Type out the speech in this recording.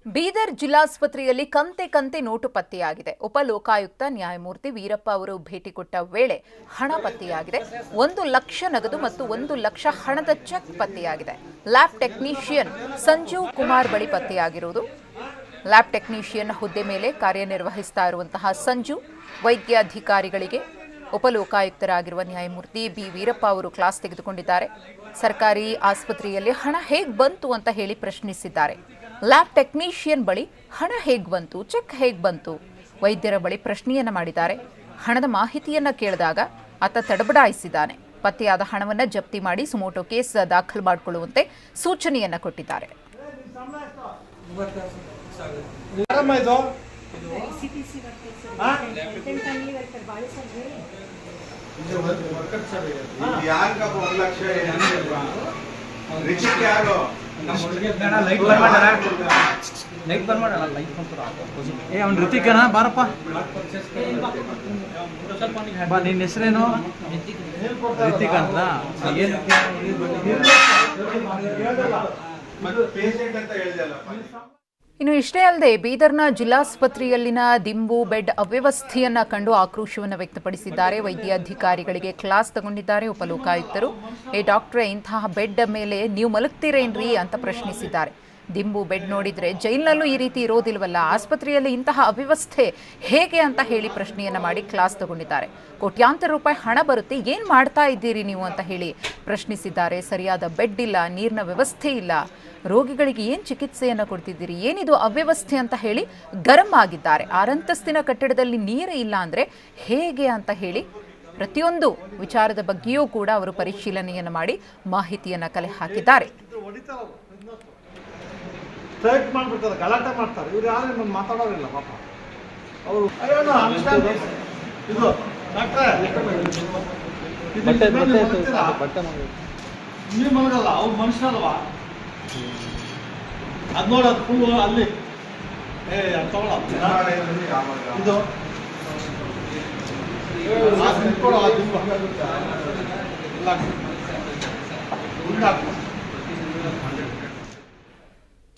ಬೀದರ್ ಜಿಲ್ಲಾಸ್ಪತ್ರೆಯಲ್ಲಿ ಕಂತೆ ನೋಟು ಪತ್ತೆಯಾಗಿದೆ. ಉಪ ಲೋಕಾಯುಕ್ತ ನ್ಯಾಯಮೂರ್ತಿ ವೀರಪ್ಪ ಅವರು ಭೇಟಿ ಕೊಟ್ಟ ವೇಳೆ ಹಣ ಪತ್ತೆಯಾಗಿದೆ. 1 ಲಕ್ಷ ನಗದು ಮತ್ತು 1 ಲಕ್ಷ ಹಣದ ಚೆಕ್ ಪತ್ತೆಯಾಗಿದೆ. ಲ್ಯಾಬ್ ಟೆಕ್ನಿಷಿಯನ್ ಸಂಜೀವ್ ಕುಮಾರ್ ಬಳಿ ಪತ್ತೆಯಾಗಿರುವುದು. ಲ್ಯಾಬ್ ಟೆಕ್ನಿಷಿಯನ್ ಹುದ್ದೆ ಮೇಲೆ ಕಾರ್ಯನಿರ್ವಹಿಸ್ತಾ ಇರುವಂತಹ ಸಂಜು ವೈದ್ಯಾಧಿಕಾರಿಗಳಿಗೆ ಉಪಲೋಕಾಯುಕ್ತರಾಗಿರುವ ನ್ಯಾಯಮೂರ್ತಿ ಬಿ ವೀರಪ್ಪ ಅವರು ಕ್ಲಾಸ್ ತೆಗೆದುಕೊಂಡಿದ್ದಾರೆ. ಸರ್ಕಾರಿ ಆಸ್ಪತ್ರೆಯಲ್ಲಿ ಹಣ ಹೇಗೆ ಬಂತು ಅಂತ ಹೇಳಿ ಪ್ರಶ್ನಿಸಿದ್ದಾರೆ. ಲ್ಯಾಬ್ ಟೆಕ್ನಿಷಿಯನ್ ಬಳಿ ಹಣ ಹೇಗೆ ಬಂತು, ಚೆಕ್ ಹೇಗೆ ಬಂತು, ವೈದ್ಯರ ಬಳಿ ಪ್ರಶ್ನೆಯನ್ನ ಮಾಡಿದ್ದಾರೆ. ಹಣದ ಮಾಹಿತಿಯನ್ನ ಕೇಳಿದಾಗ ಆತ ತಡಬಡಾಯಿಸಿದ್ದಾನೆ. ಪತ್ತೆಯಾದ ಹಣವನ್ನು ಜಪ್ತಿ ಮಾಡಿ ಸುಮೋಟೋ ಕೇಸ್ ದಾಖಲು ಮಾಡಿಕೊಳ್ಳುವಂತೆ ಸೂಚನೆಯನ್ನ ಕೊಟ್ಟಿದ್ದಾರೆ. ಋತಿಕನಾ ಬಾರಪ್ಪ ಬಾ, ನಿನ್ನ ಹೆಸರೇನು? ಋತಿಕ್ ಅಂತ. ಇನ್ನು ಇಷ್ಟೇ ಅಲ್ಲದೆ ಬೀದರ್ನ ಜಿಲ್ಲಾಸ್ಪತ್ರೆಯಲ್ಲಿನ ದಿಂಬು ಬೆಡ್ ಅವ್ಯವಸ್ಥೆಯನ್ನ ಕಂಡು ಆಕ್ರೋಶವನ್ನು ವ್ಯಕ್ತಪಡಿಸಿದ್ದಾರೆ. ವೈದ್ಯಾಧಿಕಾರಿಗಳಿಗೆ ಕ್ಲಾಸ್ ತಗೊಂಡಿದ್ದಾರೆ ಉಪಲೋಕಾಯುಕ್ತರು. ಡಾಕ್ಟ್ರೇ, ಇಂತಹ ಬೆಡ್ ಮೇಲೆ ನೀವು ಮಲಗ್ತೀರೇನ್ರಿ ಅಂತ ಪ್ರಶ್ನಿಸಿದ್ದಾರೆ. ದಿಂಬು ಬೆಡ್ ನೋಡಿದ್ರೆ ಜೈಲಿನಲ್ಲೂ ಈ ರೀತಿ ಇರೋದಿಲ್ವಲ್ಲ, ಆಸ್ಪತ್ರೆಯಲ್ಲಿ ಇಂತಹ ಅವ್ಯವಸ್ಥೆ ಹೇಗೆ ಅಂತ ಹೇಳಿ ಪ್ರಶ್ನೆಯನ್ನ ಮಾಡಿ ಕ್ಲಾಸ್ ತಗೊಂಡಿದ್ದಾರೆ. ಕೋಟ್ಯಾಂತರ ರೂಪಾಯಿ ಹಣ ಬರುತ್ತೆ, ಏನ್ ಮಾಡ್ತಾ ಇದ್ದೀರಿ ನೀವು ಅಂತ ಹೇಳಿ ಪ್ರಶ್ನಿಸಿದ್ದಾರೆ. ಸರಿಯಾದ ಬೆಡ್ ಇಲ್ಲ, ನೀರಿನ ವ್ಯವಸ್ಥೆ ಇಲ್ಲ, ರೋಗಿಗಳಿಗೆ ಏನು ಚಿಕಿತ್ಸೆಯನ್ನು ಕೊಡ್ತಿದ್ದೀರಿ, ಏನಿದು ಅವ್ಯವಸ್ಥೆ ಅಂತ ಹೇಳಿ ಗರಂ ಆಗಿದ್ದಾರೆ. 6 ಅಂತಸ್ತಿನ ಕಟ್ಟಡದಲ್ಲಿ ನೀರೇ ಇಲ್ಲ ಅಂದರೆ ಹೇಗೆ ಅಂತ ಹೇಳಿ ಪ್ರತಿಯೊಂದು ವಿಚಾರದ ಬಗ್ಗೆಯೂ ಕೂಡ ಅವರು ಪರಿಶೀಲನೆಯನ್ನು ಮಾಡಿ ಮಾಹಿತಿಯನ್ನು ಕಲೆ ಹಾಕಿದ್ದಾರೆ. ಗಲಾಟೆ ಮಾಡ್ತಾರೆ ಇವ್ರು, ಯಾರು ಮಾತಾಡೋರಿಲ್ಲ ಪಾಪ ಅವರು. ನೀವು ಮಲಗಲ್ಲ, ಅವ್ರು ಮನುಷ್ಯರಲ್ವಾ? ಅದು ನೋಡ, ಅದು ಫುಲ್ ಅಲ್ಲಿ ತಗೊಳ ಇದು ಇಲ್ಲ